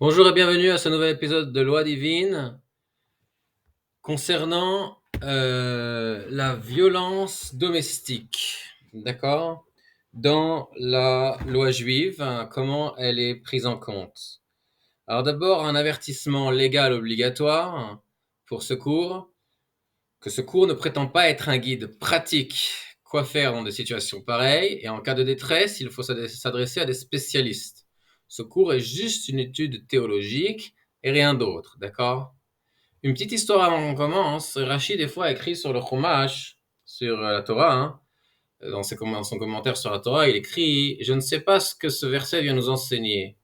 Bonjour et bienvenue à ce nouvel épisode de Loi divine concernant la violence domestique. D'accord? Dans la loi juive, comment elle est prise en compte? Alors d'abord, un avertissement légal obligatoire pour ce cours, que ce cours ne prétend pas être un guide pratique. Quoi faire dans des situations pareilles? Et en cas de détresse, il faut s'adresser à des spécialistes. Ce cours est juste une étude théologique et rien d'autre, d'accord? Une petite histoire avant qu'on commence. Rachid, des fois, écrit sur le Chumash, sur la Torah, hein, dans son commentaire sur la Torah, il écrit: Je ne sais pas ce que ce verset vient nous enseigner.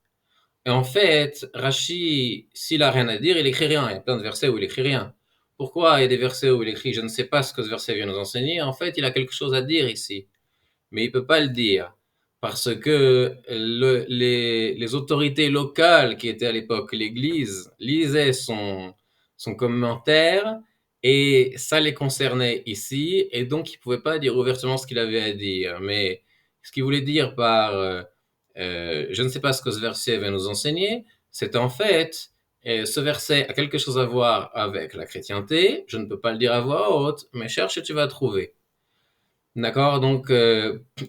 Et en fait, Rashi, s'il a rien à dire, il écrit rien. Il y a plein de versets où il écrit rien. Pourquoi il y a des versets où il écrit je ne sais pas ce que ce verset vient nous enseigner? En fait, il a quelque chose à dire ici, mais il peut pas le dire parce que les autorités locales qui étaient à l'époque l'Église lisaient son commentaire et ça les concernait ici et donc il pouvait pas dire ouvertement ce qu'il avait à dire. Mais ce qu'il voulait dire par je ne sais pas ce que ce verset va nous enseigner, c'est en fait ce verset a quelque chose à voir avec la chrétienté. Je ne peux pas le dire à voix haute, mais cherche et tu vas trouver. D'accord? Donc,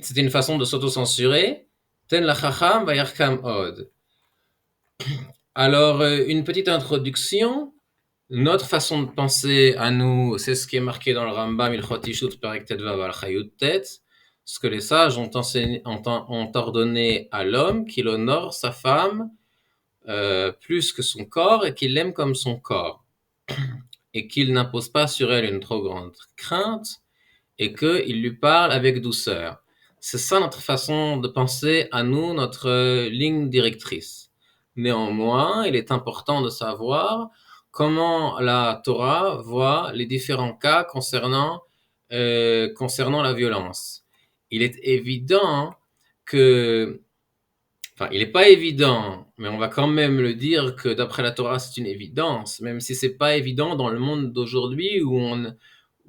c'était une façon de s'auto-censurer. Ten la chacham vayarkam od. Alors, une petite introduction. Notre façon de penser à nous, c'est ce qui est marqué dans le Rambam, Ilchot Ishut Perek Tetvav al Chayut Tet, ce que les sages ont ordonné à l'homme qu'il honore sa femme plus que son corps et qu'il l'aime comme son corps et qu'il n'impose pas sur elle une trop grande crainte et qu'il lui parle avec douceur. C'est ça notre façon de penser à nous, notre ligne directrice. Néanmoins, il est important de savoir comment la Torah voit les différents cas concernant la violence. Il est évident que, enfin, il n'est pas évident, mais on va quand même le dire que d'après la Torah, c'est une évidence, même si c'est pas évident dans le monde d'aujourd'hui où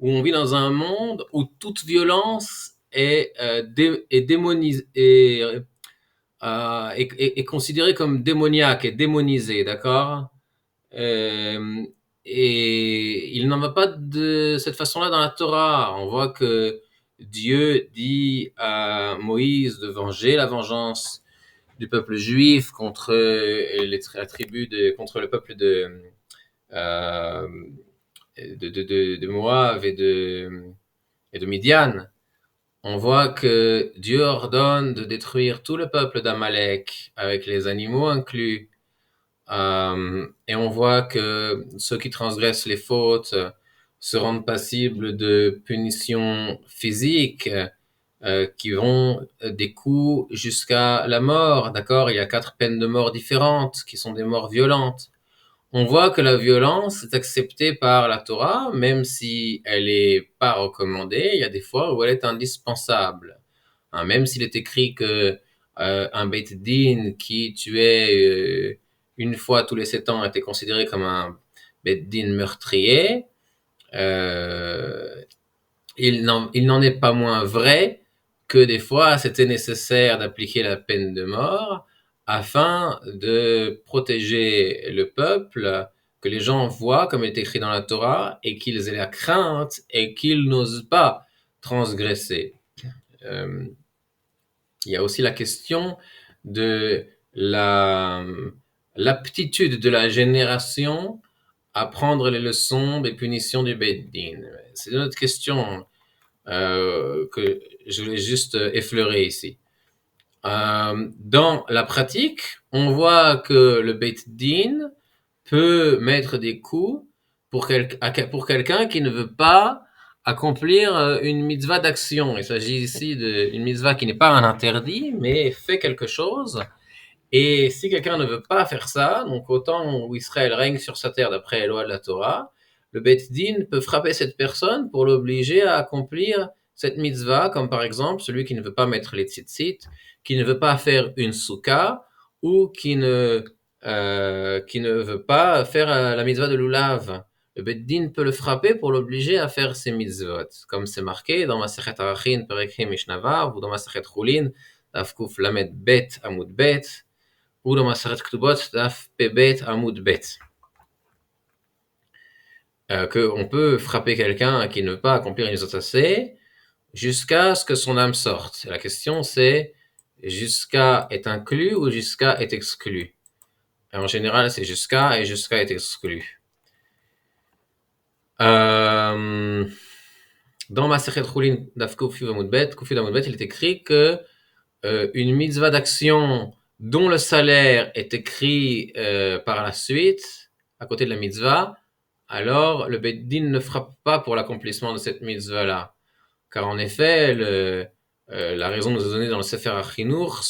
on vit dans un monde où toute violence est démonisée, est considérée comme démoniaque, est démonisée, d'accord? Euh, et il n'en va pas de cette façon-là dans la Torah. On voit que Dieu dit à Moïse de venger la vengeance du peuple juif contre la tribu contre le peuple euh, de Moab et de Midian. On voit que Dieu ordonne de détruire tout le peuple d'Amalek, avec les animaux inclus. Et on voit que ceux qui transgressent les fautes se rendent passibles de punitions physiques qui vont des coups jusqu'à la mort. D'accord? Il y a 4 peines de mort différentes qui sont des morts violentes. On voit que la violence est acceptée par la Torah, même si elle est pas recommandée. Il y a des fois où elle est indispensable. Hein, même s'il est écrit que un Beit Din qui tuait une fois tous les 7 ans était considéré comme un Beit Din meurtrier, euh, il n'en est pas moins vrai que des fois c'était nécessaire d'appliquer la peine de mort afin de protéger le peuple, que les gens voient comme il est écrit dans la Torah et qu'ils aient la crainte et qu'ils n'osent pas transgresser. Euh, il y a aussi la question de la, l'aptitude de la génération à prendre les leçons des punitions du Beit Din. C'est une autre question que je voulais juste effleurer ici. Dans la pratique, on voit que le Beit Din peut mettre des coups pour quelqu'un qui ne veut pas accomplir une mitzvah d'action. Il s'agit ici d'une mitzvah qui n'est pas un interdit, mais fait quelque chose. Et si quelqu'un ne veut pas faire ça, donc au temps où Israël règne sur sa terre d'après les lois de la Torah, le Beit Din peut frapper cette personne pour l'obliger à accomplir cette mitzvah, comme par exemple celui qui ne veut pas mettre les tzitzit, qui ne veut pas faire une souka, ou qui ne veut pas faire la mitzvah de l'ulav. Le Beit Din peut le frapper pour l'obliger à faire ces mitzvot, comme c'est marqué dans Masechet Arachin, Perek He Mishnah Vav, ou dans Masechet Chulin, Daf Kuf Lamed Bet Amud Bet, ou dans Maseret Ktubot, Daf Pebet Amoud Bet. Qu'on peut frapper quelqu'un qui ne veut pas accomplir une mitzvot assez jusqu'à ce que son âme sorte. La question c'est jusqu'à est inclus ou jusqu'à est exclu. Et en général, c'est jusqu'à et jusqu'à est exclu. Dans Maseret Chulin Daf Kufi Amud Bet, il est écrit que une mitzvah d'action dont le salaire est écrit par la suite, à côté de la mitzvah, alors le Beit Din ne frappe pas pour l'accomplissement de cette mitzvah-là. Car en effet, la raison nous est donnée dans le Sefer HaChinur,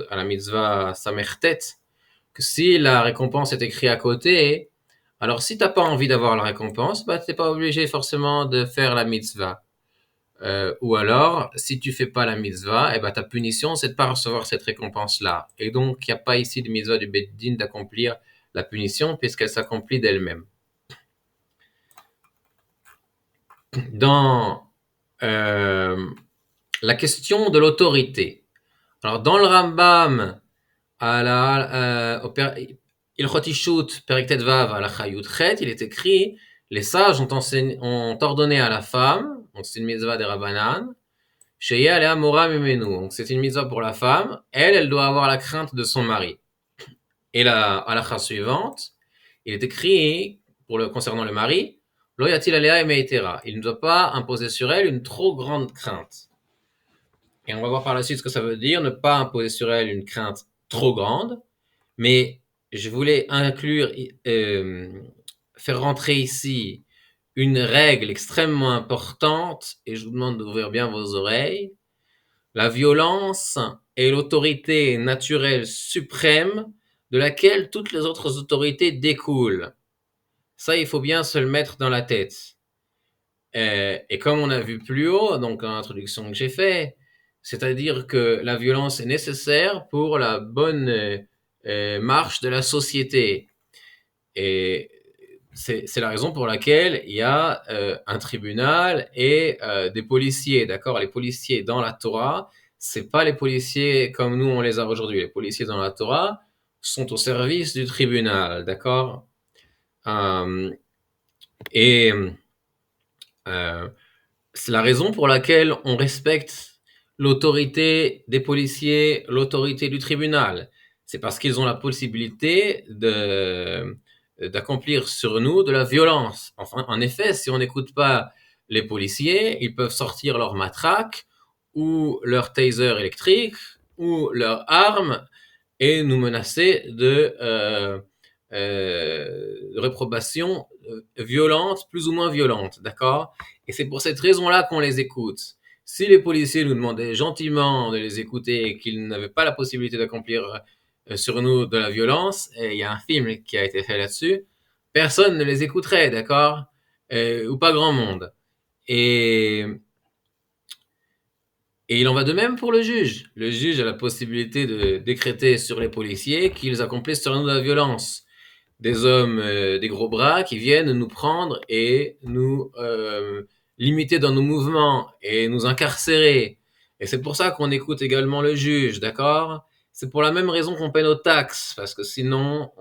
à la mitzvah Samertet, que si la récompense est écrite à côté, alors si tu n'as pas envie d'avoir la récompense, bah, tu n'es pas obligé forcément de faire la mitzvah. Ou alors, si tu fais pas la mitzvah, ta punition, c'est de pas recevoir cette récompense-là. Et donc, il n'y a pas ici de mitzvah du Beit Din d'accomplir la punition, puisqu'elle s'accomplit d'elle-même. Dans la question de l'autorité. Alors, dans le Rambam, Ilchot Ishut, Perek Tet Vav, Halacha Yud Chet, il est écrit, les sages ont ordonné à la femme, donc c'est une mitzvah des Rabbanan, donc c'est une mitzvah pour la femme, elle doit avoir la crainte de son mari. Et la halakha suivante, il est écrit, concernant le mari, Lo yatil alea meitera, il ne doit pas imposer sur elle une trop grande crainte. Et on va voir par la suite ce que ça veut dire, ne pas imposer sur elle une crainte trop grande, mais je voulais faire rentrer ici une règle extrêmement importante, et je vous demande d'ouvrir bien vos oreilles. La violence est l'autorité naturelle suprême de laquelle toutes les autres autorités découlent. Ça, il faut bien se le mettre dans la tête. Et comme on a vu plus haut, donc dans l'introduction que j'ai faite, c'est-à-dire que la violence est nécessaire pour la bonne marche de la société. Et c'est la raison pour laquelle il y a un tribunal et des policiers, d'accord? Les policiers dans la Torah, c'est pas les policiers comme nous on les a aujourd'hui. Les policiers dans la Torah sont au service du tribunal, d'accord? Et c'est la raison pour laquelle on respecte l'autorité des policiers, l'autorité du tribunal. C'est parce qu'ils ont la possibilité d'accomplir sur nous de la violence. Enfin, en effet, si on n'écoute pas les policiers, ils peuvent sortir leur matraque ou leur taser électrique ou leur arme et nous menacer de réprobation violente, plus ou moins violente, d'accord? Et c'est pour cette raison-là qu'on les écoute. Si les policiers nous demandaient gentiment de les écouter et qu'ils n'avaient pas la possibilité d'accomplir sur nous de la violence, et il y a un film qui a été fait là-dessus, personne ne les écouterait, d'accord? Ou pas grand monde. Et il en va de même pour le juge. Le juge a la possibilité de décréter sur les policiers qu'ils accomplissent sur nous de la violence. Des hommes, des gros bras qui viennent nous prendre et nous limiter dans nos mouvements et nous incarcérer. Et c'est pour ça qu'on écoute également le juge, d'accord? C'est pour la même raison qu'on paie nos taxes, parce que sinon,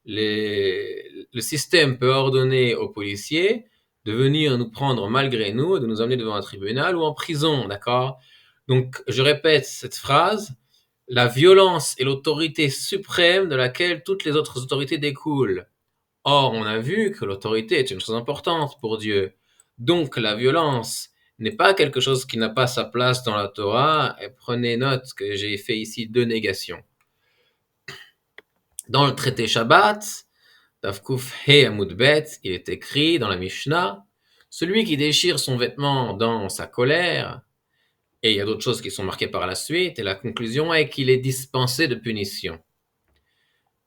le système peut ordonner aux policiers de venir nous prendre malgré nous, de nous emmener devant un tribunal ou en prison, d'accord? Donc, je répète cette phrase, la violence est l'autorité suprême de laquelle toutes les autres autorités découlent. Or, on a vu que l'autorité est une chose importante pour Dieu. Donc, la violence n'est pas quelque chose qui n'a pas sa place dans la Torah. Et prenez note que j'ai fait ici 2 négations. Dans le traité Shabbat, Daf Kuf He Amud Bet, il est écrit dans la Mishnah, celui qui déchire son vêtement dans sa colère, et il y a d'autres choses qui sont marquées par la suite, et la conclusion est qu'il est dispensé de punition.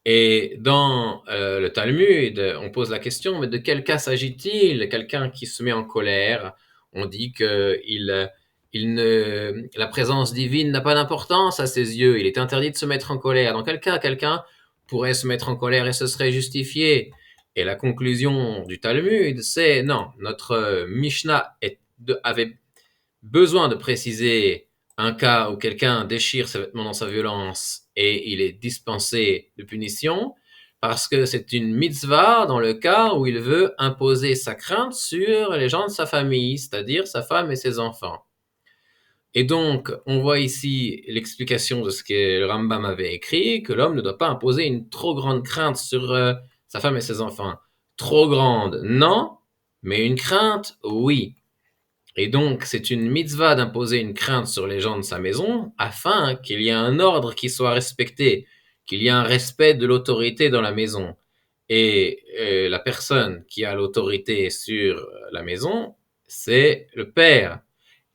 Et dans le Talmud, on pose la question, mais de quel cas s'agit-il? Quelqu'un qui se met en colère, on dit que la présence divine n'a pas d'importance à ses yeux, il est interdit de se mettre en colère. Dans quel cas quelqu'un pourrait se mettre en colère et ce serait justifié? Et la conclusion du Talmud, c'est non, notre Mishnah avait besoin de préciser un cas où quelqu'un déchire ses vêtements dans sa violence et il est dispensé de punition, parce que c'est une mitzvah dans le cas où il veut imposer sa crainte sur les gens de sa famille, c'est-à-dire sa femme et ses enfants. Et donc, on voit ici l'explication de ce que le Rambam avait écrit, que l'homme ne doit pas imposer une trop grande crainte sur sa femme et ses enfants. Trop grande, non, mais une crainte, oui. Et donc, c'est une mitzvah d'imposer une crainte sur les gens de sa maison afin qu'il y ait un ordre qui soit respecté, qu'il y ait un respect de l'autorité dans la maison. Et la personne qui a l'autorité sur la maison, c'est le père.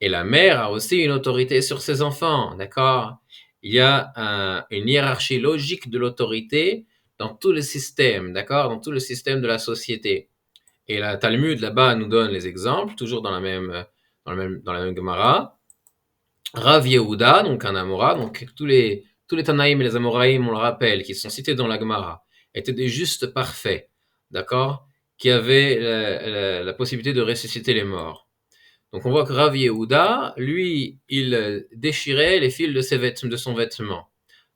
Et la mère a aussi une autorité sur ses enfants, d'accord? Il y a une hiérarchie logique de l'autorité dans tout le système, d'accord? Dans tout le système de la société. Et la Talmud là-bas nous donne les exemples, toujours dans la même Gemara. Rav Yehuda, donc un Amora, donc tous les Tanaïm et les Amoraïm, on le rappelle, qui sont cités dans la Gemara, étaient des justes parfaits, d'accord? Qui avaient la possibilité de ressusciter les morts. Donc on voit que Rav Yehuda, lui, il déchirait les fils de son vêtement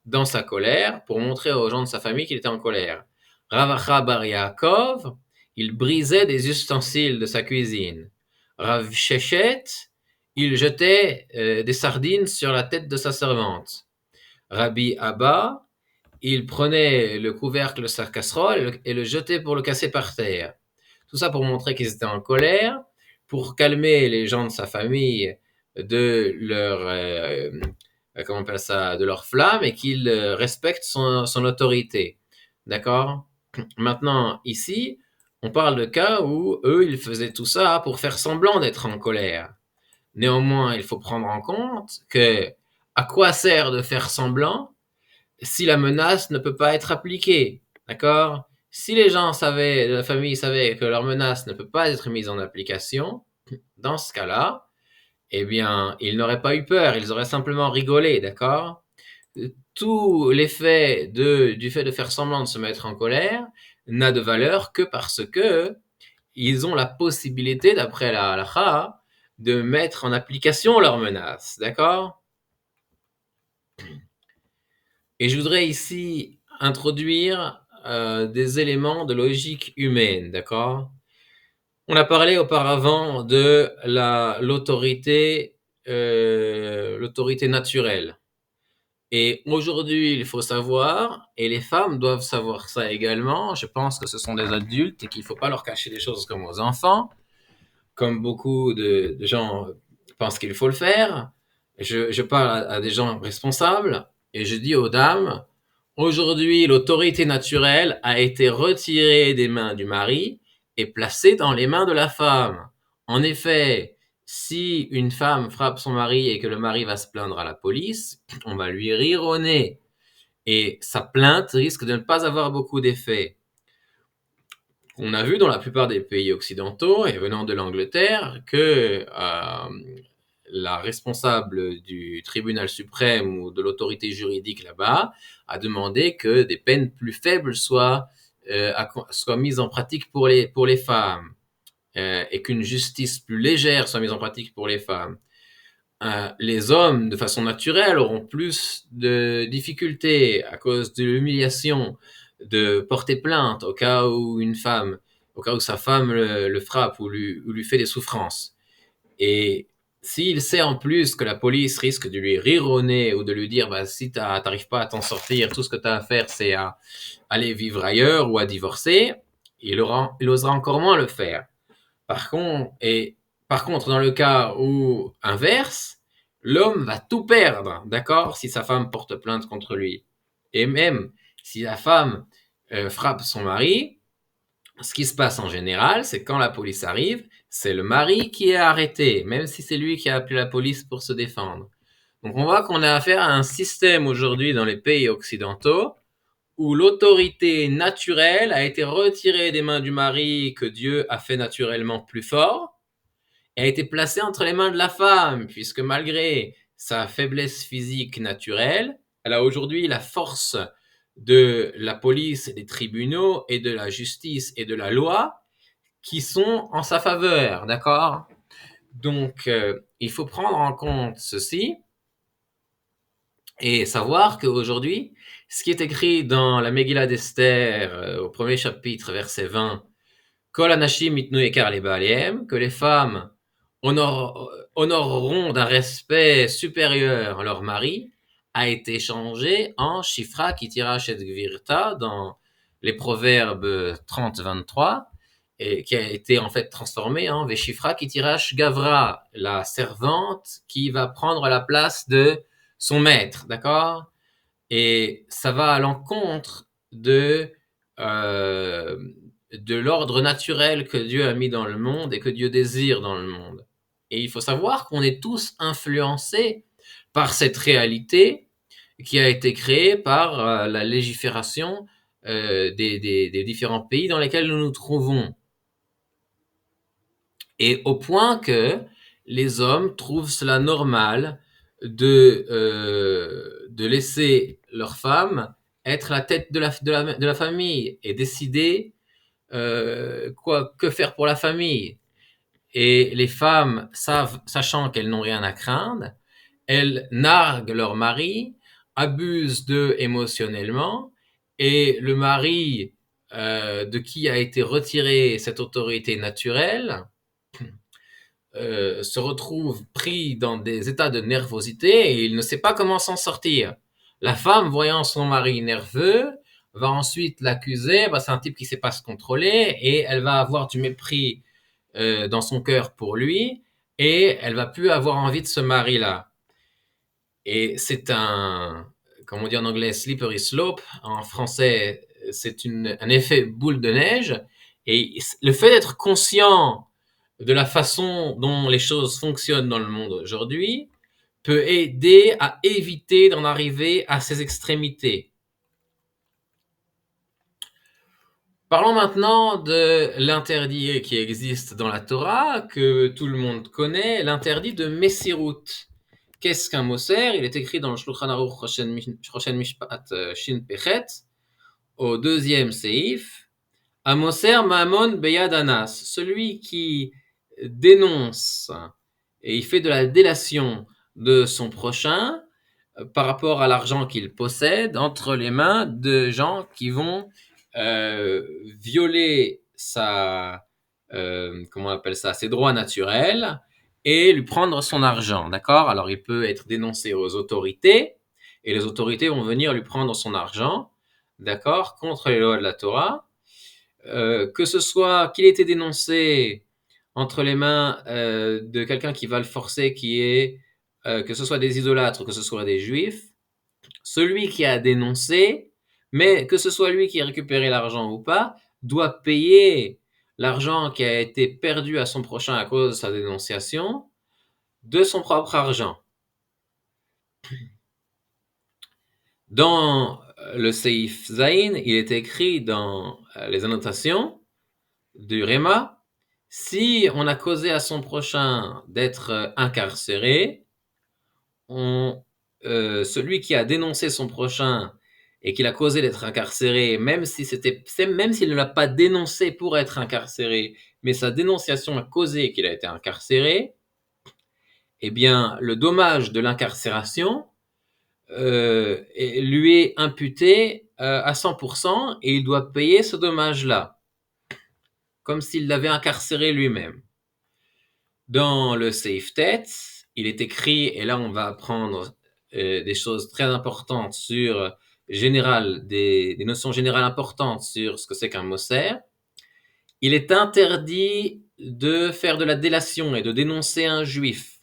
dans sa colère pour montrer aux gens de sa famille qu'il était en colère. Rav Acha bar Yaakov, il brisait des ustensiles de sa cuisine. Rav Shechet, il jetait des sardines sur la tête de sa servante. Rabbi Abba, il prenait le couvercle de sa casserole et le jetait pour le casser par terre. Tout ça pour montrer qu'ils étaient en colère, pour calmer les gens de sa famille de leur, comment on appelle ça, de leur flamme et qu'ils respectent son autorité. D'accord? Maintenant, ici, on parle de cas où eux, ils faisaient tout ça pour faire semblant d'être en colère. Néanmoins, il faut prendre en compte que à quoi sert de faire semblant si la menace ne peut pas être appliquée, d'accord? Si les gens savaient, la famille savait que leur menace ne peut pas être mise en application, dans ce cas-là, eh bien, ils n'auraient pas eu peur, ils auraient simplement rigolé, d'accord? Tout l'effet du fait de faire semblant de se mettre en colère n'a de valeur que parce que ils ont la possibilité, d'après la halakha, de mettre en application leurs menaces, d'accord? Et je voudrais ici introduire des éléments de logique humaine, d'accord? On a parlé auparavant de l'autorité naturelle. Et aujourd'hui, il faut savoir, et les femmes doivent savoir ça également, je pense que ce sont des adultes et qu'il ne faut pas leur cacher des choses comme aux enfants, comme beaucoup de gens pensent qu'il faut le faire. Je parle à des gens responsables et je dis aux dames, aujourd'hui, l'autorité naturelle a été retirée des mains du mari et placée dans les mains de la femme. En effet, si une femme frappe son mari et que le mari va se plaindre à la police, on va lui rire au nez. Et sa plainte risque de ne pas avoir beaucoup d'effet. On a vu dans la plupart des pays occidentaux et venant de l'Angleterre que la responsable du tribunal suprême ou de l'autorité juridique là-bas a demandé que des peines plus faibles soient mises en pratique pour les femmes et qu'une justice plus légère soit mise en pratique pour les femmes. Les hommes, de façon naturelle, auront plus de difficultés à cause de l'humiliation de porter plainte au cas où sa femme le frappe ou lui fait des souffrances. Et s'il sait en plus que la police risque de lui rire au nez ou de lui dire si t'arrives pas à t'en sortir, tout ce que tu as à faire c'est à aller vivre ailleurs ou à divorcer, il osera encore moins le faire. Par contre, dans le cas où inverse, l'homme va tout perdre, d'accord, si sa femme porte plainte contre lui. Et même si la femme frappe son mari, ce qui se passe en général, c'est quand la police arrive, c'est le mari qui est arrêté, même si c'est lui qui a appelé la police pour se défendre. Donc on voit qu'on a affaire à un système aujourd'hui dans les pays occidentaux où l'autorité naturelle a été retirée des mains du mari que Dieu a fait naturellement plus fort et a été placée entre les mains de la femme, puisque malgré sa faiblesse physique naturelle, elle a aujourd'hui la force de la police et des tribunaux et de la justice et de la loi qui sont en sa faveur, d'accord? Donc, il faut prendre en compte ceci Et savoir qu'aujourd'hui, ce qui est écrit dans la Megillah d'Esther, au premier chapitre, verset 20, Kol anashim itnu ekar le baalihem, que les femmes honoreront d'un respect supérieur leur mari, a été changé en Shifra kitira shet gvirta dans les Proverbes 30-23, et qui a été en fait transformé en Veshifra kitirash gavra, la servante qui va prendre la place de son maître, d'accord? Et ça va à l'encontre euh, de l'ordre naturel que Dieu a mis dans le monde et que Dieu désire dans le monde. Et il faut savoir qu'on est tous influencés par cette réalité qui a été créée par la légifération des différents pays dans lesquels nous nous trouvons. Et au point que les hommes trouvent cela normal de laisser leur femme être la tête de la famille et décider que faire pour la famille. Et les femmes savent, sachant qu'elles n'ont rien à craindre, elles narguent leur mari, abusent d'eux émotionnellement, et le mari de qui a été retirée cette autorité naturelle se retrouve pris dans des états de nervosité et il ne sait pas comment s'en sortir. La femme, voyant son mari nerveux, va ensuite l'accuser, c'est un type qui ne sait pas se contrôler, et elle va avoir du mépris dans son cœur pour lui, et elle va plus avoir envie de ce mari-là. Et c'est comme on dit en anglais, slippery slope. En français, c'est un effet boule de neige. Et le fait d'être conscient de la façon dont les choses fonctionnent dans le monde aujourd'hui peut aider à éviter d'en arriver à ces extrémités. Parlons maintenant de l'interdit qui existe dans la Torah, que tout le monde connaît, l'interdit de Messirut. Qu'est-ce qu'un Moser? Il est écrit dans le Shulchan Aruch Choshen Mishpat Shin Pechet, au deuxième Seif, Amoser Maamon Beyad Anas, celui qui dénonce et il fait de la délation de son prochain par rapport à l'argent qu'il possède entre les mains de gens qui vont violer comment on appelle ça, ses droits naturels et lui prendre son argent, d'accord? Alors il peut être dénoncé aux autorités et les autorités vont venir lui prendre son argent, d'accord, contre les lois de la Torah. Que ce soit qu'il ait été dénoncé entre les mains de quelqu'un qui va le forcer, que ce soit des idolâtres, que ce soit des juifs, celui qui a dénoncé, mais que ce soit lui qui a récupéré l'argent ou pas, doit payer l'argent qui a été perdu à son prochain à cause de sa dénonciation de son propre argent. Dans le Seif Zain, il est écrit dans les annotations du Réma, si on a causé à son prochain d'être incarcéré, celui qui a dénoncé son prochain et qui l'a causé d'être incarcéré, même s'il ne l'a pas dénoncé pour être incarcéré, mais sa dénonciation a causé qu'il a été incarcéré, eh bien, le dommage de l'incarcération lui est imputé à 100% et il doit payer ce dommage-là, comme s'il l'avait incarcéré lui-même. Dans le Seif Tet, il est écrit, et là on va apprendre des choses très importantes des notions générales importantes sur ce que c'est qu'un Moser. Il est interdit de faire de la délation et de dénoncer un juif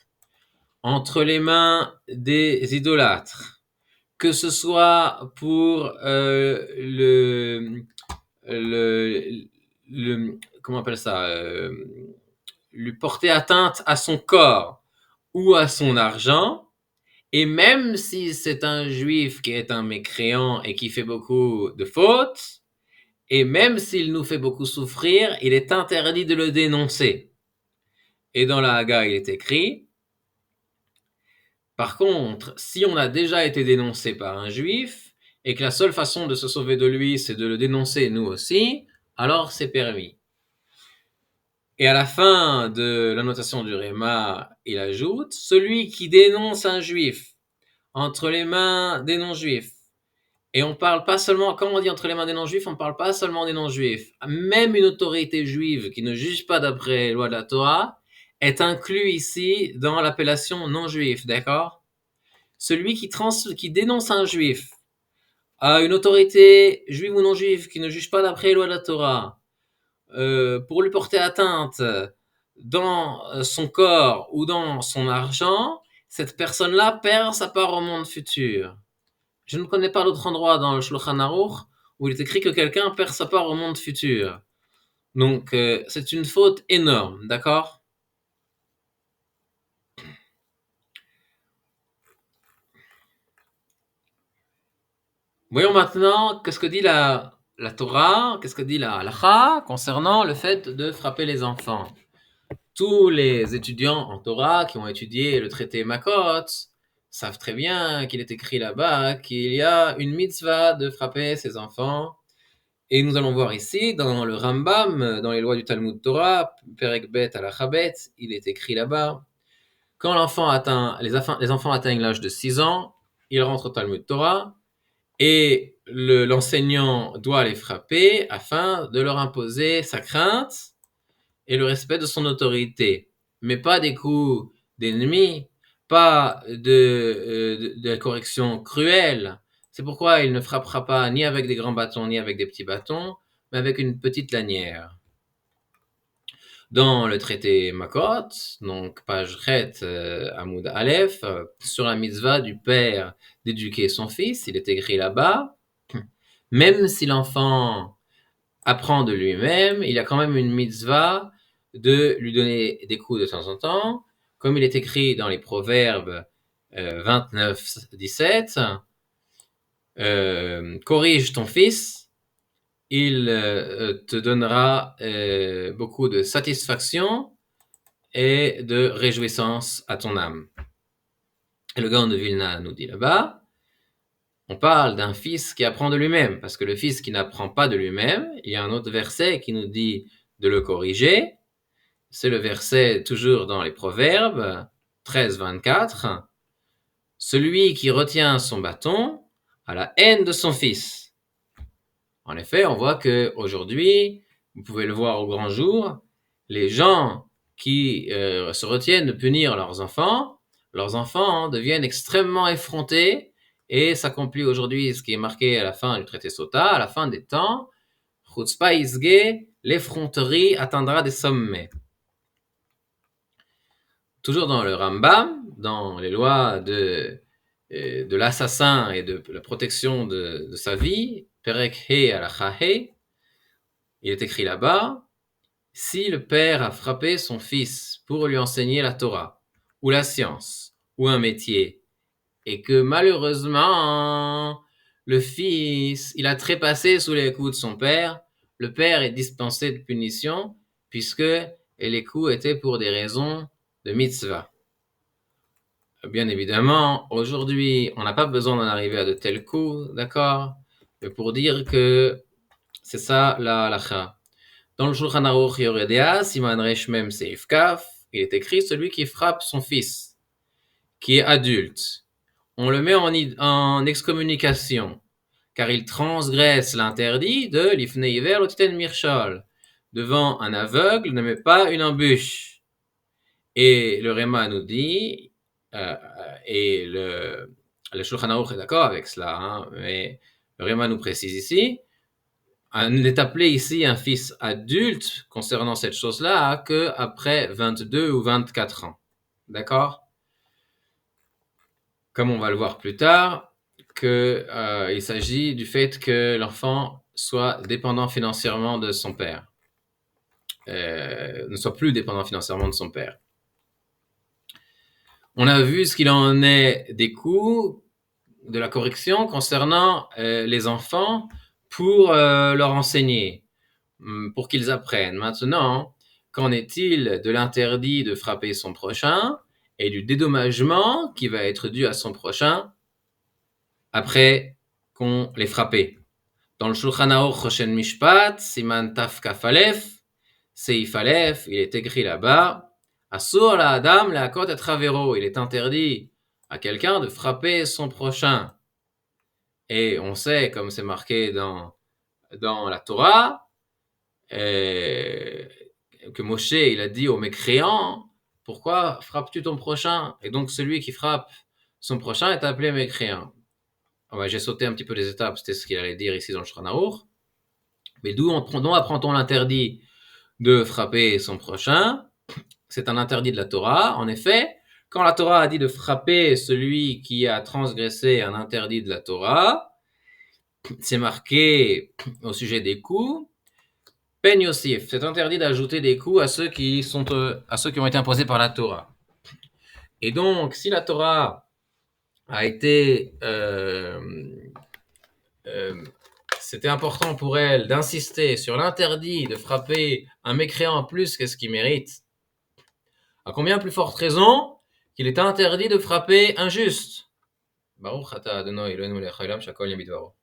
entre les mains des idolâtres, que ce soit pour comment on appelle ça, lui porter atteinte à son corps ou à son argent, et même si c'est un juif qui est un mécréant et qui fait beaucoup de fautes, et même s'il nous fait beaucoup souffrir, il est interdit de le dénoncer. Et dans la Haga, il est écrit, par contre, si on a déjà été dénoncé par un juif, et que la seule façon de se sauver de lui, c'est de le dénoncer nous aussi, alors c'est permis. Et à la fin de l'annotation du Réma, il ajoute, celui qui dénonce un juif entre les mains des non-juifs. Et on parle pas seulement, quand on dit entre les mains des non-juifs, on parle pas seulement des non-juifs. Même une autorité juive qui ne juge pas d'après les lois de la Torah est inclus ici dans l'appellation non-juif, d'accord? Celui qui dénonce un juif à une autorité juive ou non-juive qui ne juge pas d'après les lois de la Torah, pour lui porter atteinte dans son corps ou dans son argent, cette personne-là perd sa part au monde futur. Je ne connais pas d'autre endroit dans le Shulchan Aruch où il est écrit que quelqu'un perd sa part au monde futur. Donc, c'est une faute énorme, d'accord? Voyons maintenant qu'est-ce que dit la Torah, qu'est-ce que dit la Halacha concernant le fait de frapper les enfants. Tous les étudiants en Torah qui ont étudié le traité Makot savent très bien qu'il est écrit là-bas qu'il y a une mitzvah de frapper ses enfants. Et nous allons voir ici, dans le Rambam, dans les lois du Talmud Torah, Perek Bet Halacha Bet, il est écrit là-bas, quand les enfants atteignent l'âge de 6 ans, ils rentrent au Talmud Torah, et l'enseignant doit les frapper afin de leur imposer sa crainte et le respect de son autorité. Mais pas des coups d'ennemis, pas de la correction cruelle. C'est pourquoi il ne frappera pas ni avec des grands bâtons ni avec des petits bâtons, mais avec une petite lanière. Dans le traité Makot, donc page Chet Hamoud Aleph, sur la mitzvah du père d'éduquer son fils, il est écrit là-bas, même si l'enfant apprend de lui-même, il y a quand même une mitzvah de lui donner des coups de temps en temps, comme il est écrit dans les Proverbes 29-17, corrige ton fils, il te donnera beaucoup de satisfaction et de réjouissance à ton âme. Et le Gaon de Vilna nous dit là-bas, on parle d'un fils qui apprend de lui-même, parce que le fils qui n'apprend pas de lui-même, il y a un autre verset qui nous dit de le corriger, c'est le verset toujours dans les Proverbes, 13-24, celui qui retient son bâton a la haine de son fils. En effet, on voit que aujourd'hui, vous pouvez le voir au grand jour, les gens qui se retiennent de punir leurs enfants deviennent extrêmement effrontés et s'accomplit aujourd'hui ce qui est marqué à la fin du traité Sota, à la fin des temps, Chutzpah Isge, l'effronterie atteindra des sommets. Toujours dans le Rambam, dans les lois de l'assassin et de la protection de sa vie, Perek He Halacha He, il est écrit là-bas, si le père a frappé son fils pour lui enseigner la Torah, ou la science, ou un métier, et que malheureusement, le fils, il a trépassé sous les coups de son père, le père est dispensé de punition, puisque les coups étaient pour des raisons de mitzvah. Bien évidemment, aujourd'hui, on n'a pas besoin d'en arriver à de tels coups, d'accord? Mais pour dire que c'est ça la halacha. Dans le Shulchan Aruch Yoredea, Siman Resh Mem Seif Kaf, il est écrit celui qui frappe son fils, qui est adulte. On le met en excommunication, car il transgresse l'interdit de l'ifne hiver l'otiten mirchol. Devant un aveugle, ne met pas une embûche. Et le Réma nous dit, et le Shulchan Aruch est d'accord avec cela, hein, mais le Réma nous précise ici, on est appelé ici un fils adulte concernant cette chose-là que après 22 ou 24 ans. D'accord? Comme on va le voir plus tard, il s'agit du fait que l'enfant soit dépendant financièrement de son père. Ne soit plus dépendant financièrement de son père. On a vu ce qu'il en est des coûts de la correction concernant les enfants pour leur enseigner, pour qu'ils apprennent. Maintenant, qu'en est-il de l'interdit de frapper son prochain et du dédommagement qui va être dû à son prochain après qu'on l'ait frappé? Dans le Shulchan Aruch Choshen Mishpat, Siman Taf Kaf Alef, Seif Alef, il est écrit là-bas, Asur la Adam la Akot et Travero, il est interdit à quelqu'un de frapper son prochain. Et on sait, comme c'est marqué dans la Torah, que Moshe, il a dit aux mécréants, pourquoi frappes-tu ton prochain? Et donc celui qui frappe son prochain est appelé mécréant. J'ai sauté un petit peu les étapes, c'était ce qu'il allait dire ici dans le Shulchan Aruch. Mais d'où apprend-on l'interdit de frapper son prochain? C'est un interdit de la Torah. En effet, quand la Torah a dit de frapper celui qui a transgressé un interdit de la Torah, c'est marqué au sujet des coups, Pen Yosif, c'est interdit d'ajouter des coups à ceux qui ont été imposés par la Torah. Et donc, si la Torah a été, c'était important pour elle d'insister sur l'interdit de frapper un mécréant plus que ce qu'il mérite, à combien plus forte raison qu'il est interdit de frapper un juste. Baruch ata Adonai Eloheinu melech haolam shakol nהיה bidvaro.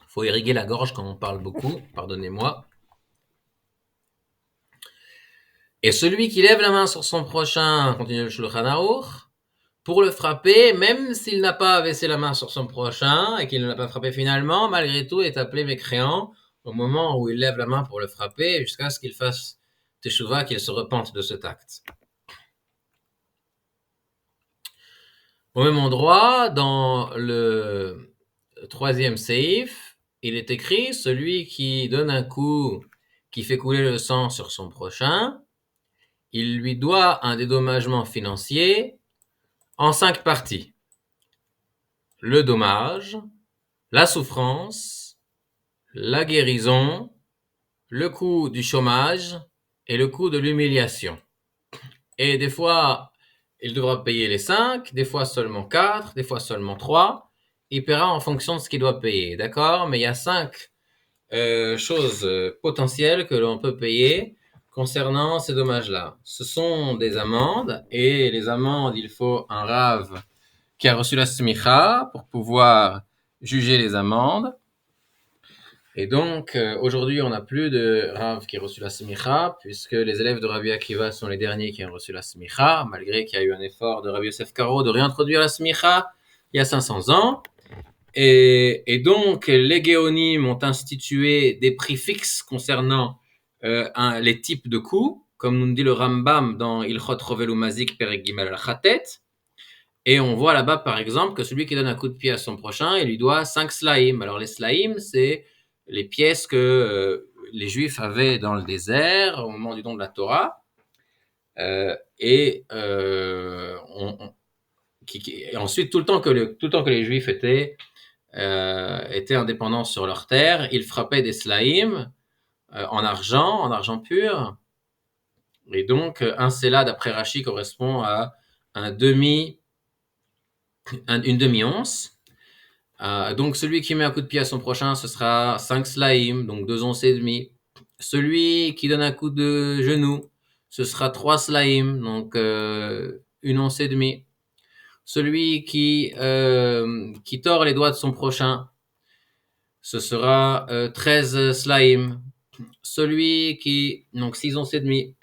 Faut irriguer la gorge quand on parle beaucoup, pardonnez-moi. Et celui qui lève la main sur son prochain, continue le Shulchan Aruch, pour le frapper, même s'il n'a pas baissé la main sur son prochain et qu'il ne l'a pas frappé finalement, malgré tout est appelé mécréant au moment où il lève la main pour le frapper, jusqu'à ce qu'il fasse teshuva, qu'il se repente de cet acte. Au même endroit, dans le 3e seif, il est écrit, celui qui donne un coup qui fait couler le sang sur son prochain, il lui doit un dédommagement financier en 5 parties. Le dommage, la souffrance, la guérison, le coût du chômage et le coût de l'humiliation. Et des fois, il devra payer les 5, des fois seulement 4, des fois seulement 3. Il paiera en fonction de ce qu'il doit payer, d'accord? Mais il y a 5 choses potentielles que l'on peut payer concernant ces dommages-là. Ce sont des amendes, et les amendes, il faut un rave qui a reçu la smicha pour pouvoir juger les amendes. Et donc, aujourd'hui, on n'a plus de Rav qui a reçu la smicha, puisque les élèves de Rabbi Akiva sont les derniers qui ont reçu la smicha, malgré qu'il y a eu un effort de Rabbi Yosef Karo de réintroduire la smicha il y a 500 ans. Et donc, les Géonim ont institué des prix fixes concernant les types de coups, comme nous dit le Rambam dans Ilchot Rovel Umazik Perek Gimel al-Chatet. Et on voit là-bas, par exemple, que celui qui donne un coup de pied à son prochain, il lui doit 5 slaïm. Alors, les slaïm, c'est les pièces que les Juifs avaient dans le désert au moment du don de la Torah. Et ensuite, tout le temps que les Juifs étaient indépendants sur leur terre, ils frappaient des slaïm en argent pur. Et donc, un séla, d'après Rashi, correspond à une demi-once. Donc, celui qui met un coup de pied à son prochain, ce sera 5 slaïm, donc 2 onces et demi. Celui qui donne un coup de genou, ce sera 3 slaïm, donc 1 once et demi. Celui qui tord les doigts de son prochain, ce sera 13 slaïm. Celui qui... donc 6 onces et demi.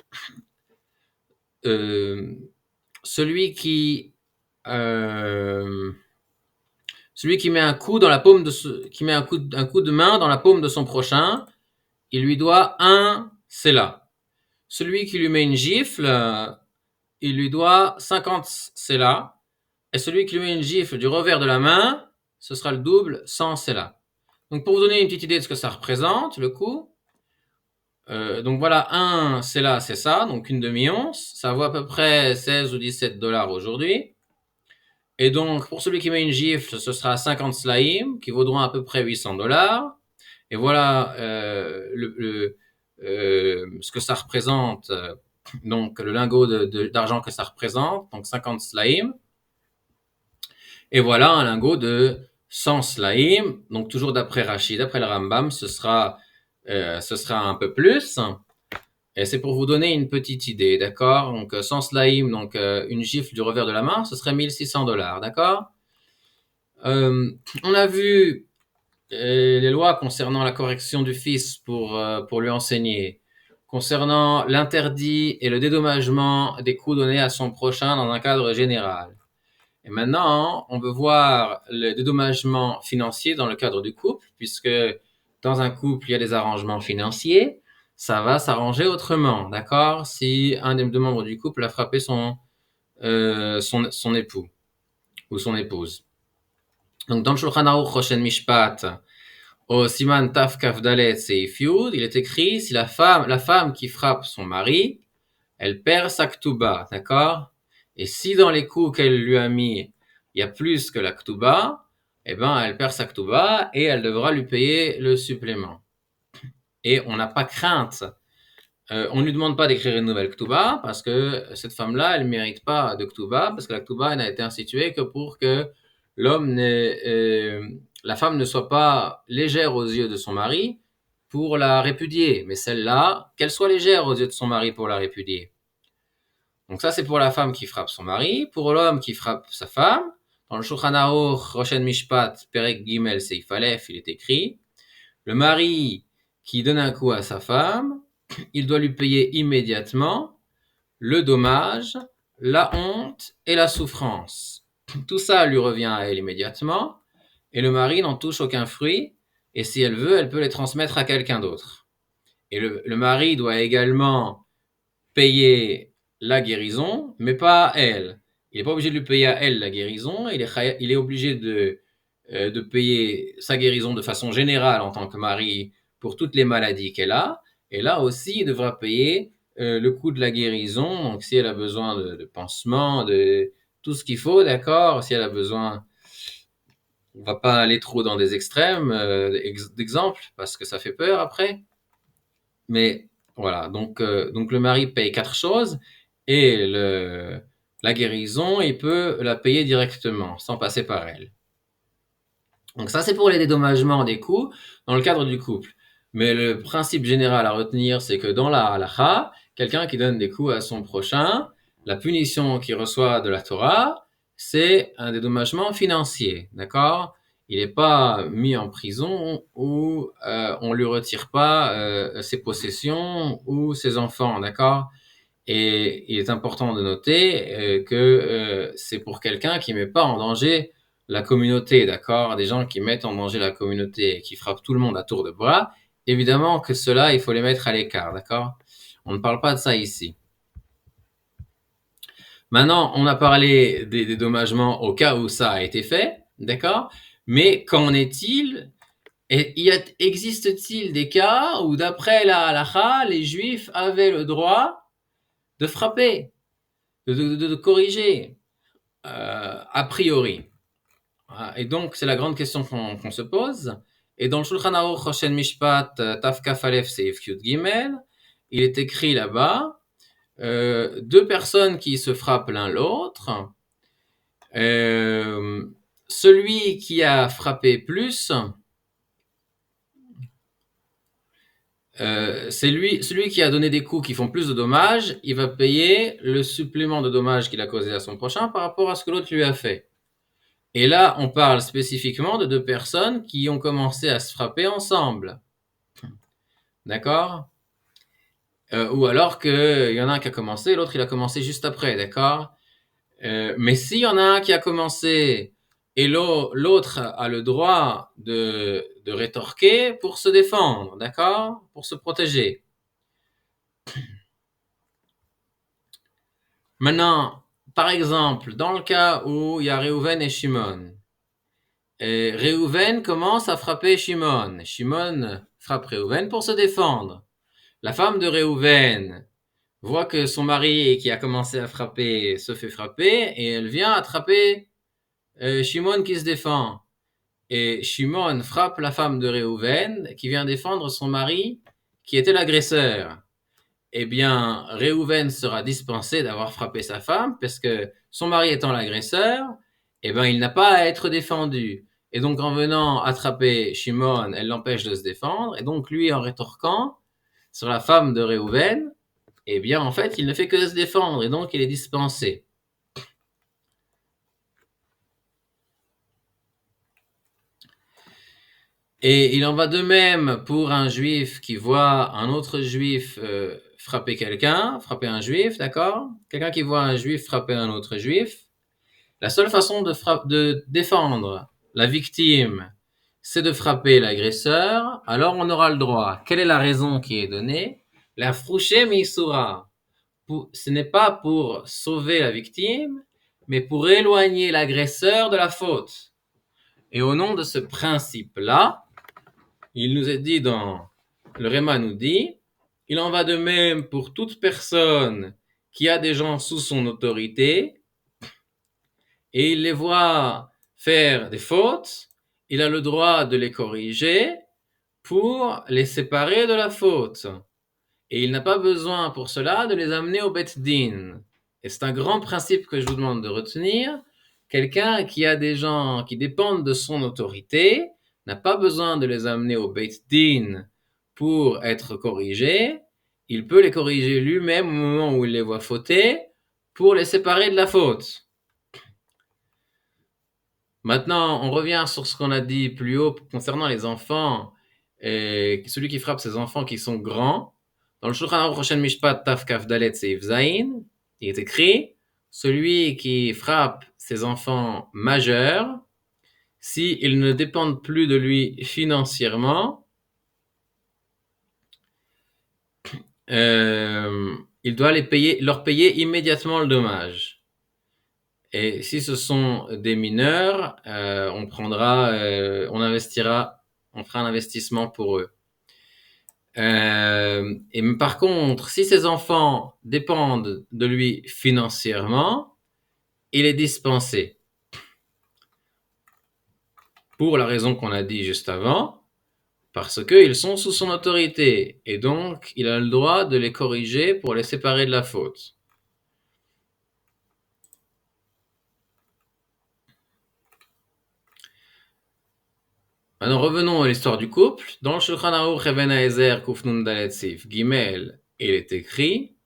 Celui qui met un coup dans la paume qui met un coup de main dans la paume de son prochain, il lui doit 1 séla. Celui qui lui met une gifle, il lui doit 50 séla. Et celui qui lui met une gifle du revers de la main, ce sera le double, 100 séla. Donc pour vous donner une petite idée de ce que ça représente, le coup, donc voilà, 1 séla, c'est ça, donc une demi-once, ça vaut à peu près 16 ou 17 $ aujourd'hui. Et donc, pour celui qui met une gifle, ce sera 50 slaïm, qui vaudront à peu près 800 $. Et voilà ce que ça représente, donc le lingot d'argent que ça représente, donc 50 slaïm. Et voilà un lingot de 100 slaïm, donc toujours d'après Rashi, d'après le Rambam, ce sera un peu plus. Et c'est pour vous donner une petite idée, d'accord? Donc 100 slaïm, donc une gifle du revers de la main, ce serait 1600 $, d'accord? On a vu les lois concernant la correction du fils pour lui enseigner, concernant l'interdit et le dédommagement des coups donnés à son prochain dans un cadre général. Et maintenant, on veut voir le dédommagement financier dans le cadre du couple, puisque dans un couple, il y a des arrangements financiers, ça va s'arranger autrement, d'accord? Si un des deux membres du couple a frappé son époux ou son épouse. Donc, dans le Shulchan Aruch Choshen Mishpat, au Siman Taf Kaf Dalet Seif Yud, il est écrit, si la femme qui frappe son mari, elle perd sa ktuba, d'accord? Et si dans les coups qu'elle lui a mis, il y a plus que la ktuba, eh ben, elle perd sa ktuba et elle devra lui payer le supplément. Et on n'a pas crainte. On ne lui demande pas d'écrire une nouvelle ktuba parce que cette femme-là, elle ne mérite pas de ktuba parce que la ktuba n'a été instituée que pour que la femme ne soit pas légère aux yeux de son mari pour la répudier. Mais celle-là, qu'elle soit légère aux yeux de son mari pour la répudier. Donc ça, c'est pour la femme qui frappe son mari. Pour l'homme qui frappe sa femme, dans le Shulchan Aruch Roshen Mishpat Perek Gimel Seif Aleph, il est écrit, le mari qui donne un coup à sa femme, il doit lui payer immédiatement le dommage, la honte et la souffrance. Tout ça lui revient à elle immédiatement, et le mari n'en touche aucun fruit, et si elle veut, elle peut les transmettre à quelqu'un d'autre. Et le mari doit également payer la guérison, mais pas à elle. Il n'est pas obligé de lui payer à elle la guérison, il est obligé de payer sa guérison de façon générale en tant que mari pour toutes les maladies qu'elle a, et là aussi, il devra payer le coût de la guérison, donc si elle a besoin de pansements, de tout ce qu'il faut, d'accord, si elle a besoin, on va pas aller trop dans des extrêmes d'exemples, parce que ça fait peur après, mais voilà, donc le mari paye 4 choses, et la guérison, il peut la payer directement, sans passer par elle. Donc ça, c'est pour les dédommagements des coups dans le cadre du couple. Mais le principe général à retenir, c'est que dans la halacha, quelqu'un qui donne des coups à son prochain, la punition qu'il reçoit de la Torah, c'est un dédommagement financier, d'accord? Il n'est pas mis en prison ou on lui retire pas ses possessions ou ses enfants, d'accord? Et il est important de noter que c'est pour quelqu'un qui ne met pas en danger la communauté, d'accord? Des gens qui mettent en danger la communauté et qui frappent tout le monde à tour de bras, évidemment que ceux-là, il faut les mettre à l'écart, d'accord? On ne parle pas de ça ici. Maintenant, on a parlé des dédommagements au cas où ça a été fait, d'accord? Mais qu'en est-il? Existe-t-il des cas où, d'après la halakha, les juifs avaient le droit de frapper, de corriger, a priori? Et donc, c'est la grande question qu'on se pose. Et dans le Shulchan Aruch Choshen Mishpat Taf Kaf Aleph Seif Yud Gimel, il est écrit là-bas, deux personnes qui se frappent l'un l'autre, celui qui a frappé plus, celui qui a donné des coups qui font plus de dommages, il va payer le supplément de dommages qu'il a causé à son prochain par rapport à ce que l'autre lui a fait. Et là, on parle spécifiquement de deux personnes qui ont commencé à se frapper ensemble. D'accord? Ou alors qu'il y en a un qui a commencé, l'autre il a commencé juste après, d'accord? Mais s'il y en a un qui a commencé et l'autre a le droit de rétorquer pour se défendre, d'accord? Pour se protéger. Maintenant, par exemple, dans le cas où il y a Reuven et Shimon, Reuven commence à frapper Shimon. Shimon frappe Reuven pour se défendre. La femme de Reuven voit que son mari qui a commencé à frapper se fait frapper et elle vient attraper Shimon qui se défend. Et Shimon frappe la femme de Reuven qui vient défendre son mari qui était l'agresseur. Eh bien, Reuven sera dispensé d'avoir frappé sa femme parce que son mari étant l'agresseur, eh ben, il n'a pas à être défendu. Et donc, en venant attraper Shimon, elle l'empêche de se défendre. Et donc, lui, en rétorquant sur la femme de Reuven, eh bien, en fait, il ne fait que se défendre et donc il est dispensé. Et il en va de même pour un juif qui voit un autre juif frapper un juif, d'accord? Quelqu'un qui voit un juif frapper un autre juif. La seule façon de défendre la victime, c'est de frapper l'agresseur, alors on aura le droit. Quelle est la raison qui est donnée? La frouché misura. Ce n'est pas pour sauver la victime, mais pour éloigner l'agresseur de la faute. Et au nom de ce principe-là, il nous est dit le Réma nous dit, il en va de même pour toute personne qui a des gens sous son autorité et il les voit faire des fautes, il a le droit de les corriger pour les séparer de la faute. Et il n'a pas besoin pour cela de les amener au Bet Din. Et c'est un grand principe que je vous demande de retenir. Quelqu'un qui a des gens qui dépendent de son autorité n'a pas besoin de les amener au Beit Din pour être corrigés. Il peut les corriger lui-même au moment où il les voit fauter pour les séparer de la faute. Maintenant, on revient sur ce qu'on a dit plus haut concernant les enfants et celui qui frappe ses enfants qui sont grands. Dans le Shulchan Aruch Rosh Mishpat Taf Kaf Dalet Seif Zayin, il est écrit celui qui frappe ses enfants majeurs, s'ils ne dépendent plus de lui financièrement, il doit leur payer immédiatement le dommage. Et si ce sont des mineurs, on fera un investissement pour eux. Et par contre, si ces enfants dépendent de lui financièrement, il est dispensé. Pour la raison qu'on a dit juste avant, parce qu'ils sont sous son autorité, et donc il a le droit de les corriger pour les séparer de la faute. Maintenant, revenons à l'histoire du couple. Dans le Shulchan Aruch Even Haezer Kuf Nun Dalet Sif Gimel, il est écrit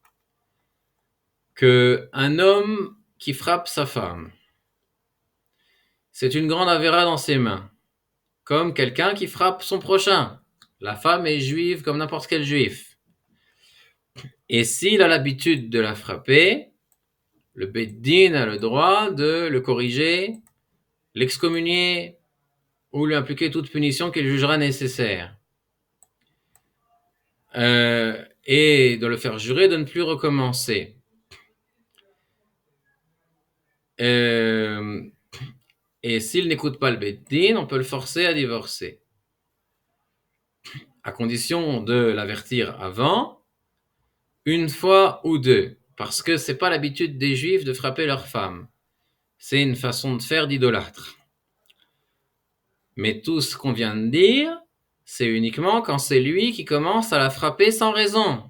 qu'un homme qui frappe sa femme, c'est une grande avéra dans ses mains, comme quelqu'un qui frappe son prochain. La femme est juive comme n'importe quel juif. Et s'il a l'habitude de la frapper, le Beit Din a le droit de le corriger, l'excommunier ou lui impliquer toute punition qu'il jugera nécessaire. Et de le faire jurer de ne plus recommencer. Et s'il n'écoute pas le Beit Din, on peut le forcer à divorcer. À condition de l'avertir avant, une fois ou deux. Parce que c'est pas l'habitude des Juifs de frapper leurs femmes. C'est une façon de faire d'idolâtre. Mais tout ce qu'on vient de dire, c'est uniquement quand c'est lui qui commence à la frapper sans raison.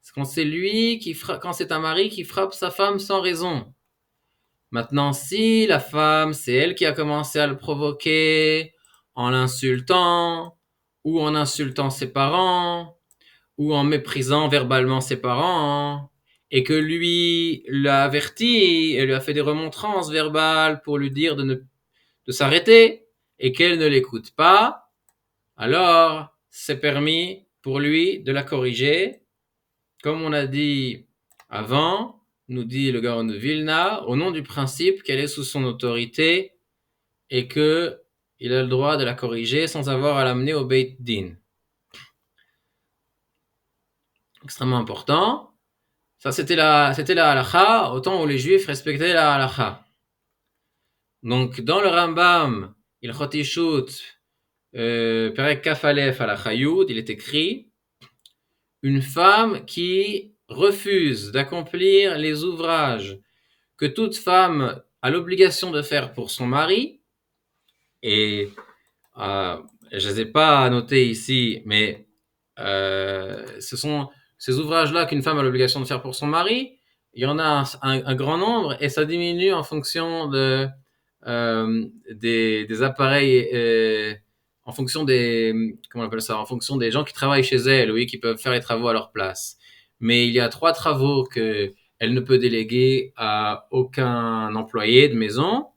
C'est quand c'est un mari qui frappe sa femme sans raison. Maintenant, si la femme, c'est elle qui a commencé à le provoquer en l'insultant, ou en insultant ses parents, ou en méprisant verbalement ses parents, et que lui l'a averti et lui a fait des remontrances verbales pour lui dire de s'arrêter, et qu'elle ne l'écoute pas, alors c'est permis pour lui de la corriger, comme on a dit avant, nous dit le Gaon de Vilna, au nom du principe qu'elle est sous son autorité et que il a le droit de la corriger sans avoir à l'amener au Beit Din. Extrêmement important. Ça, c'était la halakha, au temps où les Juifs respectaient la halakha. Donc, dans le Rambam, il Chotishut, Perek Kaf Alef halakha Yud, il est écrit une femme qui refuse d'accomplir les ouvrages que toute femme a l'obligation de faire pour son mari, et je ne les ai pas notés ici, mais ce sont ces ouvrages-là qu'une femme a l'obligation de faire pour son mari. Il y en a un grand nombre et ça diminue en fonction des appareils, en fonction en fonction des gens qui travaillent chez elle, oui, qui peuvent faire les travaux à leur place. Mais il y a 3 travaux qu'elle ne peut déléguer à aucun employé de maison.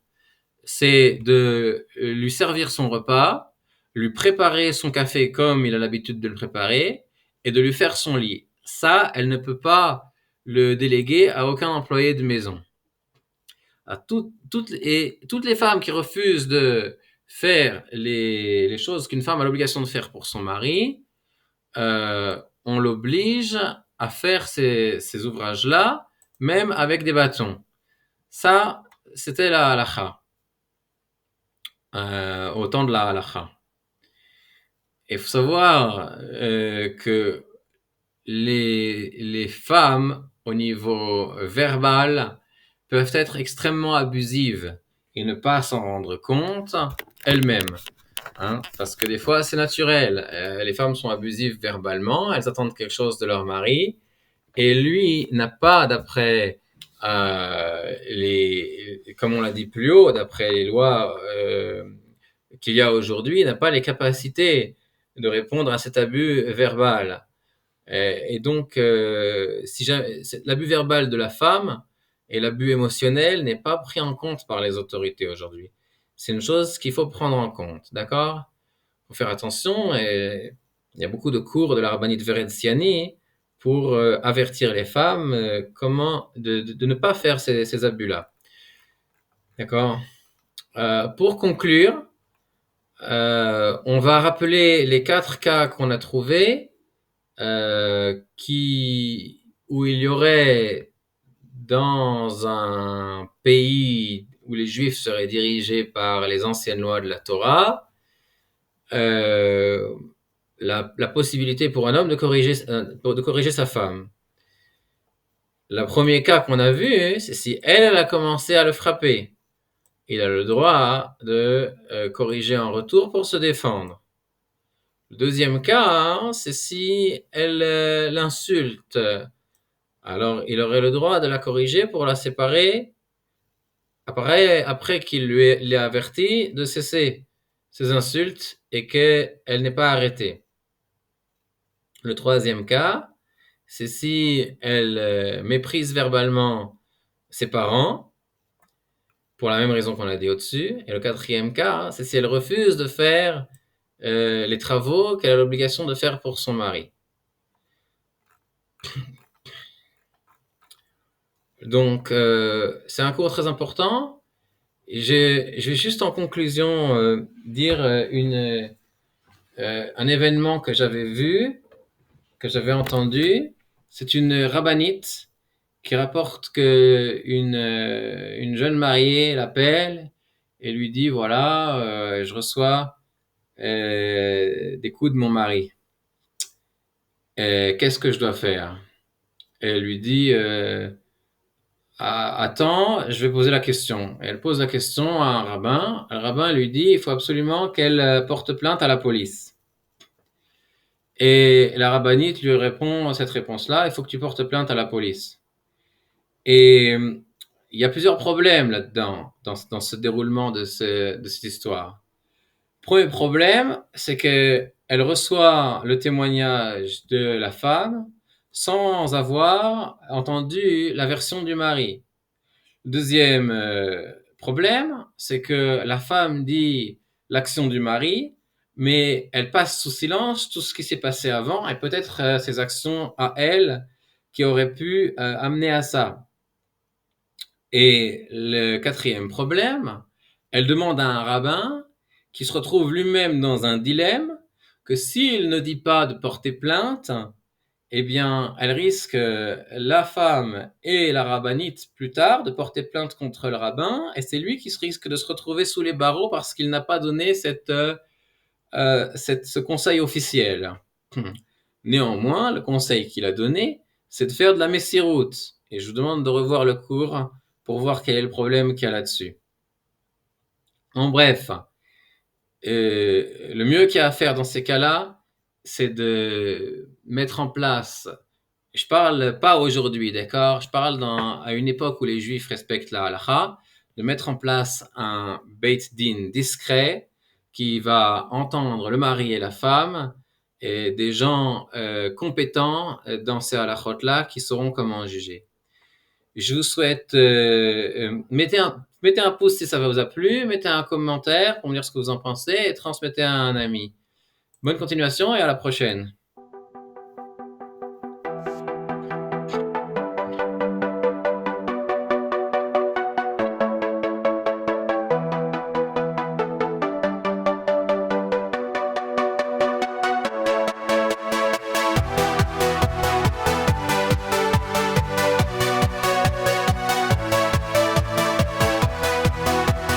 C'est de lui servir son repas, lui préparer son café comme il a l'habitude de le préparer et de lui faire son lit. Ça, elle ne peut pas le déléguer à aucun employé de maison. À toutes les femmes qui refusent de faire les choses qu'une femme a l'obligation de faire pour son mari, on l'oblige à faire ces ouvrages-là, même avec des bâtons. Ça, c'était la halakha, au temps de la halakha. Il faut savoir que les femmes, au niveau verbal, peuvent être extrêmement abusives et ne pas s'en rendre compte elles-mêmes. Hein, parce que des fois, c'est naturel. Les femmes sont abusives verbalement, elles attendent quelque chose de leur mari, et lui n'a pas, d'après comme on l'a dit plus haut, d'après les lois qu'il y a aujourd'hui, n'a pas les capacités de répondre à cet abus verbal. Et donc, si l'abus verbal de la femme et l'abus émotionnel n'est pas pris en compte par les autorités aujourd'hui. C'est une chose qu'il faut prendre en compte, d'accord? Il faut faire attention, et il y a beaucoup de cours de la rabbinite Vereziani pour avertir les femmes comment de ne pas faire ces abus-là. D'accord? Pour conclure, on va rappeler les 4 cas qu'on a trouvés où il y aurait dans un pays où les Juifs seraient dirigés par les anciennes lois de la Torah, la possibilité pour un homme de corriger sa femme. Le premier cas qu'on a vu, c'est si elle a commencé à le frapper. Il a le droit de corriger en retour pour se défendre. Le deuxième cas, c'est si elle l'insulte. Alors, il aurait le droit de la corriger pour la séparer après qu'il l'ait averti de cesser ses insultes et qu'elle n'est pas arrêtée. Le troisième cas, c'est si elle méprise verbalement ses parents, pour la même raison qu'on a dit au-dessus. Et le quatrième cas, c'est si elle refuse de faire les travaux qu'elle a l'obligation de faire pour son mari. Donc, c'est un cours très important. Je vais juste en conclusion dire un événement que j'avais vu, que j'avais entendu. C'est une rabbinite qui rapporte que une jeune mariée l'appelle et lui dit voilà, je reçois des coups de mon mari. Qu'est-ce que je dois faire? Et elle lui dit attends, je vais poser la question. Et elle pose la question à un rabbin. Le rabbin lui dit il faut absolument qu'elle porte plainte à la police. Et la rabbinite lui répond cette réponse-là il faut que tu portes plainte à la police. Et il y a plusieurs problèmes là-dedans, dans ce déroulement de cette histoire. Premier problème, c'est qu'elle reçoit le témoignage de la femme sans avoir entendu la version du mari. Deuxième problème, c'est que la femme dit l'action du mari, mais elle passe sous silence tout ce qui s'est passé avant et peut-être ses actions à elle qui auraient pu amener à ça. Et le quatrième problème, elle demande à un rabbin qui se retrouve lui-même dans un dilemme que s'il ne dit pas de porter plainte, eh bien, elle risque, la femme et la rabbinite plus tard, de porter plainte contre le rabbin, et c'est lui qui risque de se retrouver sous les barreaux parce qu'il n'a pas donné ce conseil officiel. Néanmoins, le conseil qu'il a donné, c'est de faire de la messiroute. Et je vous demande de revoir le cours pour voir quel est le problème qu'il y a là-dessus. En bref, le mieux qu'il y a à faire dans ces cas-là, c'est de mettre en place, je parle pas aujourd'hui, d'accord? Je parle à une époque où les Juifs respectent la halakha, de mettre en place un beit din discret qui va entendre le mari et la femme et des gens compétents dans ces halakhot-là qui sauront comment juger. Je vous souhaite, mettez Mettez un pouce si ça vous a plu, mettez un commentaire pour me dire ce que vous en pensez et transmettez à un ami. Bonne continuation et à la prochaine.